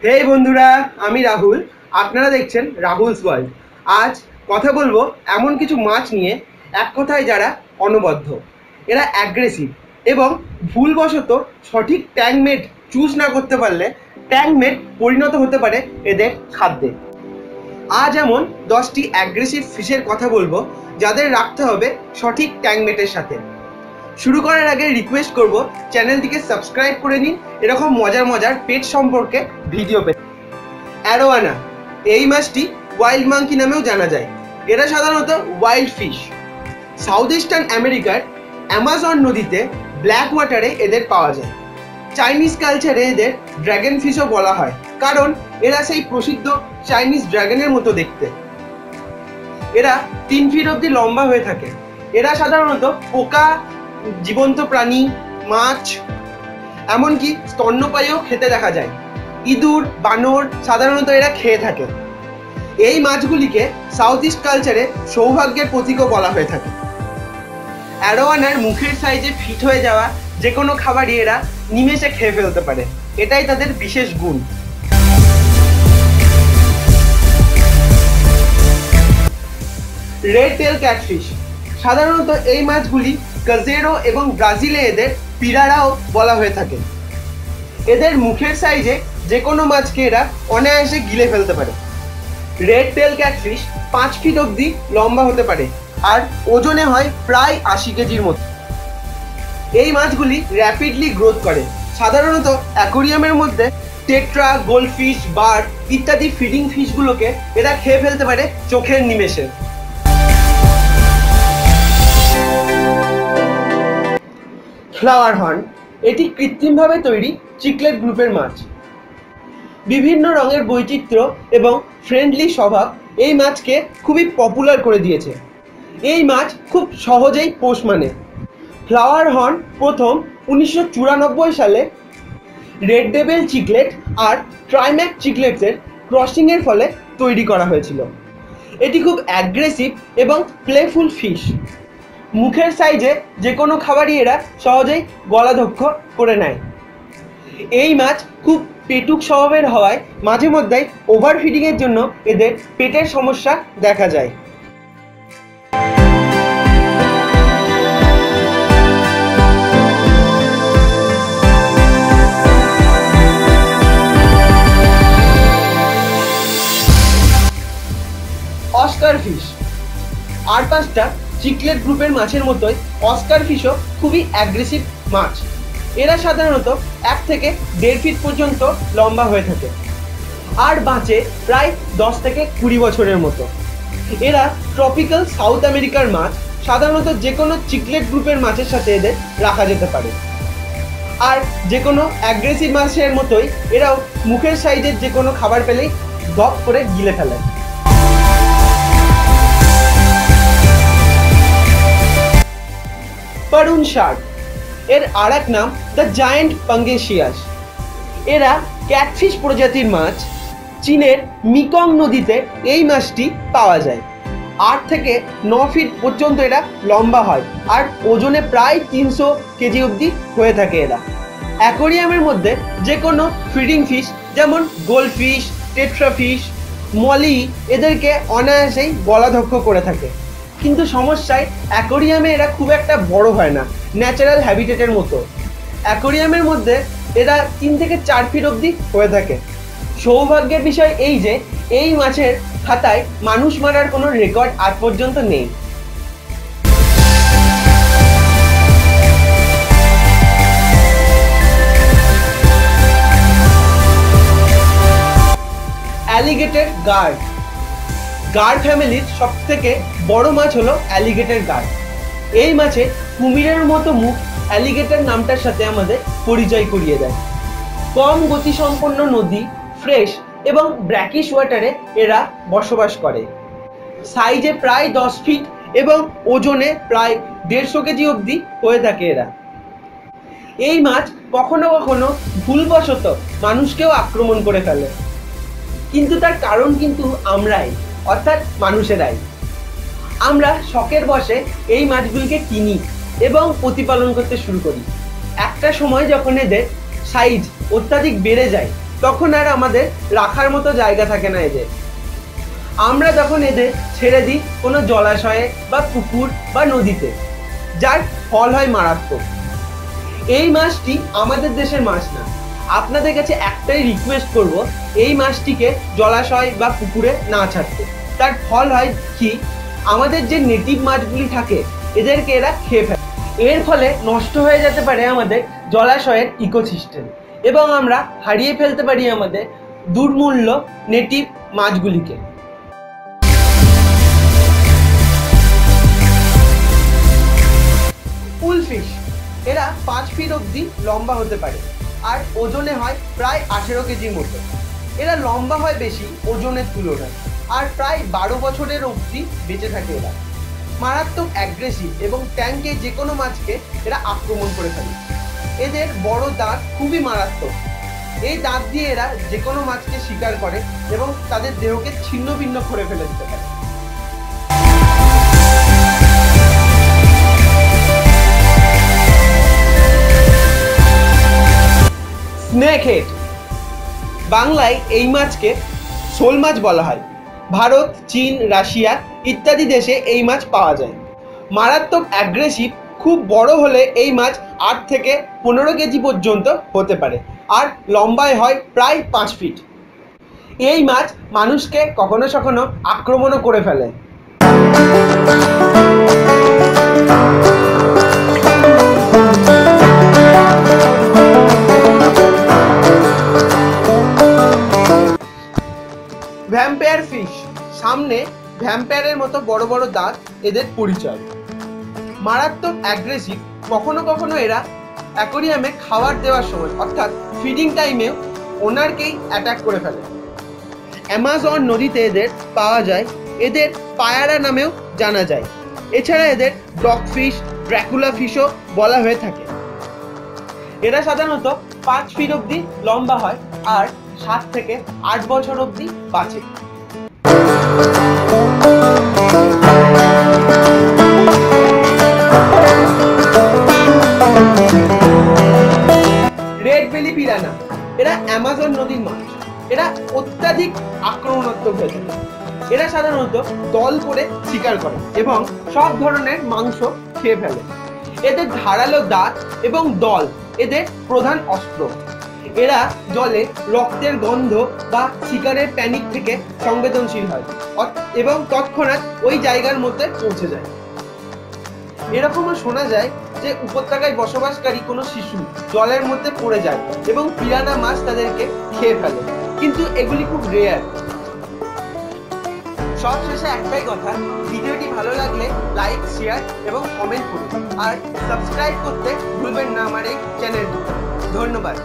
হে বন্ধুরা, আমি রাহুল। আপনারা দেখছেন রাহুলস ওয়ার্ল্ড। আজ কথা বলবো এমন কিছু মাছ নিয়ে, এক কথায় যারা অনবদ্য, এরা অ্যাগ্রেসিভ এবং ভুলবশত সঠিক ট্যাঙ্কমেট চুজ না করতে পারলে ট্যাঙ্কমেট পরিণত হতে পারে এদের খাদ্যে। আজ এমন 10টি অ্যাগ্রেসিভ ফিশের কথা বলবো যাদের রাখতে হবে সঠিক ট্যাঙ্কমেটের সাথে। শুরু করার আগে রিকোয়েস্ট করব, চ্যানেলটিকে সাবস্ক্রাইব করে নিন এরকম মজার মজার পেট সম্পর্কে ভিডিও পেতে। অ্যারোয়ানা, এই মাছটি ওয়াইল্ড মাঙ্কি নামেও জানা যায়। এরা সাধারণত ওয়াইল্ড ফিশ। সাউথ ইস্টার্ন আমেরিকার অ্যামাজন নদীতে ব্ল্যাক ওয়াটারে এদের পাওয়া যায়। চাইনিজ কালচারে এদের ড্র্যাগন ফিশও বলা হয়, কারণ এরা সেই প্রসিদ্ধ চাইনিজ ড্র্যাগনের মতো দেখতে। এরা 3 ফিট অবধি লম্বা হয়ে থাকে। এরা সাধারণত পোকা, জীবন্ত প্রাণী, মাছ, এমনকি স্তন্যপায়ীও খেতে দেখা যায়। ইঁদুর, বানর সাধারণত এরা খেয়ে থাকে। এই মাছগুলিকে সাউথ ইস্ট কালচারে সৌভাগ্যের প্রতীকও বলা হয়ে থাকে। অ্যারোয়ানার মুখের সাইজে ফিট হয়ে যাওয়া যে কোনো খাবারই এরা নিমেষে খেয়ে ফেলতে পারে, এটাই তাদের বিশেষ গুণ। রেড টেল ক্যাটফিশ, সাধারণত এই মাছগুলি কাজেরো এবং ব্রাজিলে এদের পিরারাও বলা হয়ে থাকে। এদের মুখের সাইজে যে কোনো মাছকে এরা অনায়াসে গিলে ফেলতে পারে। রেড টেল ক্যাটফিশ 5 ফিট অবধি লম্বা হতে পারে আর ওজনে হয় প্রায় 80 কেজির মতো। এই মাছগুলি র্যাপিডলি গ্রোথ করে। সাধারণত অ্যাকোরিয়ামের মধ্যে টেট্রা, গোল্ডফিশ, বার্ড ইত্যাদি ফিডিং ফিশগুলোকে এরা খেয়ে ফেলতে পারে চোখের নিমেষে। ফ্লাওয়ার হর্ন, এটি কৃত্রিমভাবে তৈরি চিকলেট গ্রুপের মাছ। বিভিন্ন রঙের বৈচিত্র্য এবং ফ্রেন্ডলি স্বভাব এই মাছকে খুবই পপুলার করে দিয়েছে। এই মাছ খুব সহজেই পোষ মানে। ফ্লাওয়ার হর্ন প্রথম 1994 সালে রেড ডেভিল চিকলেট আর ট্রাইম্যাক চিকলেটসের ক্রসিংয়ের ফলে তৈরি করা হয়েছিল। এটি খুব অ্যাগ্রেসিভ এবং প্লেফুল ফিশ। মুখের সাইজে যে কোনো খাবারই এরা সহজেই গলাধক্ষ করে নেয়। এই মাছ খুব পেটুক স্বভাবের হওয়ায় মাঝে মধ্যেই ওভার ফিডিংয়ের জন্য এদের পেটের সমস্যা দেখা যায়। অস্কার ফিশ, আর 5টা চিকলেট গ্রুপের মাছের মতোই অস্কার ফিশও খুবই অ্যাগ্রেসিভ মাছ। এরা সাধারণত 1 থেকে 1.5 ফিট পর্যন্ত লম্বা হয়ে থাকে আর বাঁচে প্রায় 10 থেকে 20 বছরের মতো। এরা ট্রপিক্যাল সাউথ আমেরিকার মাছ। সাধারণত যে কোনো চিকলেট গ্রুপের মাছের সাথে এদের রাখা যেতে পারে। আর যে কোনো অ্যাগ্রেসিভ মাছের মতোই এরাও মুখের সাইজের যে কোনো খাবার পেলেই গপ করে গিলে ফেলে। পারুন শার্ক, এর আর এক নাম দ্য জায়ান্ট পাঙ্গেশিয়াস। এরা ক্যাটফিশ প্রজাতির মাছ। চীনের মিকং নদীতে এই মাছটি পাওয়া যায়। 8 থেকে 9 ফিট পর্যন্ত এরা লম্বা হয় আর ওজনে প্রায় 300 কেজি অবধি হয়ে থাকে। এরা অ্যাকোরিয়ামের মধ্যে যে কোনো ফিডিং ফিশ যেমন গোল্ডফিশ, টেট্রাফিশ, মলি এদেরকে অনায়াসেই গলাধক্ষ করে থাকে। কিন্তু সমস্যায় অ্যাকোরিয়ামে এরা খুব একটা বড় হয় না, ন্যাচারাল হ্যাবিটেটের মতো। অ্যাকোরিয়ামের মধ্যে এরা 3 থেকে 4 ফিট অবধি হয়ে থাকে। সৌভাগ্যের বিষয় এই যে এই মাছের খাতায় মানুষ মারার কোনো রেকর্ড আজ পর্যন্ত নেই। অ্যালিগেটর গার্ড, গার্ড ফ্যামিলির সবথেকে বড় মাছ হলো অ্যালিগেটর গার্ড। এই মাছের কুমিরের মতো মুখ অ্যালিগেটর নামটার সাথে আমাদের পরিচয় করিয়ে দেয়। কম গতিসম্পন্ন নদী, ফ্রেশ এবং ব্র্যাকিশ ওয়াটারে এরা বসবাস করে। সাইজে প্রায় 10 ফিট এবং ওজনে প্রায় 150 কেজি অবধি হয়ে থাকে এরা। এই মাছ কখনো কখনো ভুলবশত মানুষকেও আক্রমণ করে ফেলে, কিন্তু তার কারণ কিন্তু আমরাই, অর্থাৎ মানুষেরাই। আমরা শখের বশে এই মাছগুলিকে কিনি এবং প্রতিপালন করতে শুরু করি। একটা সময় যখন এদের সাইজ অত্যাধিক বেড়ে যায় তখন আর আমাদের রাখার মতো জায়গা থাকে না এদের। আমরা তখন এদের ছেড়ে দিই কোনো জলাশয়ে বা পুকুর বা নদীতে, যার ফল হয় মারাত্মক। এই মাছটি আমাদের দেশের মাছ না। আপনাদের কাছে একটাই রিকোয়েস্ট করব, এই মাছটিকে জলাশয় বা পুকুরে না ছাড়তে। তার ফল হয় কি, আমাদের যে নেটিভ মাছগুলি থাকে এদেরকে এরা খেয়ে ফেলে। এর ফলে নষ্ট হয়ে যেতে পারে আমাদের জলাশয়ের ইকোসিস্টেম এবং আমরা হারিয়ে ফেলতে পারি আমাদের দুর্মূল্য নেটিভ মাছগুলিকে। ফুলফিশ এরা 5 ফিট অবধি লম্বা হতে পারে আর ওজনে হয় প্রায় 18 কেজির মতো। এরা লম্বা হয় বেশি ওজনের তুলনায় আর প্রায় 12 বছরের অবধি বেঁচে থাকে এরা। মারাত্মক অ্যাগ্রেসিভ এবং ট্যাঙ্কে যে কোনো মাছকে এরা আক্রমণ করে ফেলে। এদের বড় দাঁত খুবই মারাত্মক। এই দাঁত দিয়ে এরা যে কোনো মাছকে শিকার করে এবং তাদের দেহকে ছিন্ন ভিন্ন করে ফেলে দিতে পারে। স্নেক হেড, বাংলায় এই মাছকে শোল মাছ বলা হয়। ভারত, চীন, রাশিয়া ইত্যাদি দেশে এই মাছ পাওয়া যায়। মারাত্মক অ্যাগ্রেসিভ, খুব বড় হলে এই মাছ 8 থেকে 15 কেজি পর্যন্ত হতে পারে আর লম্বায় হয় প্রায় 5 ফিট। এই মাছ মানুষকে কখনো কখনো আক্রমণও করে ফেলে। ভ্যাম্পায়ার ফিশ, সামনে ভ্যাম্পায়ারের মতো বড় বড় দাঁত এদের পরিচয়। মারাত্মক অ্যাগ্রেসিভ, কখনো কখনো এরা অ্যাকোরিয়ামে খাবার দেওয়ার সময় অর্থাৎ ফিডিং টাইমেও ওনারকেই অ্যাটাক করে ফেলে। অ্যামাজন নদীতে এদের পাওয়া যায়, এদের পায়ারা নামেও জানা যায়। এছাড়া এদের ডগ ফিশ, ড্র্যাকুলা ফিশও বলা হয়ে থাকে। এরা সাধারণত 5 ফিট অবধি লম্বা হয় আর 7 থেকে 8 বছর অবধি বাঁচে। রেড বেলি পিরানা, এরা অ্যামাজন নদীর মাছ। এরা অত্যাধিক আক্রমণাত্মক হয়ে থাকে। এরা সাধারণত দল করে শিকার করে এবং সব ধরনের মাংস খেয়ে ফেলে। এদের ধারালো দাঁত এবং দল এদের প্রধান অস্ত্র। এরা জলে রক্তের গন্ধ বা শিকারের প্যানিক থেকে সংবেদনশীল হয় এবং তৎক্ষণাৎ ওই জায়গার মধ্যে পৌঁছে যায়। এরকমও শোনা যায় যে উপত্যকায় বসবাসকারী কোনো শিশু জলের মধ্যে পড়ে যায় এবং পিরানা মাছ তাদেরকে খেয়ে ফেলে, কিন্তু এগুলি খুব রেয়ার। সবশেষে একটাই কথা, ভিডিওটি ভালো লাগলে লাইক, শেয়ার এবং কমেন্ট করুন আর সাবস্ক্রাইব করতে ভুলবেন না আমার এই চ্যানেলটি। ধন্যবাদ।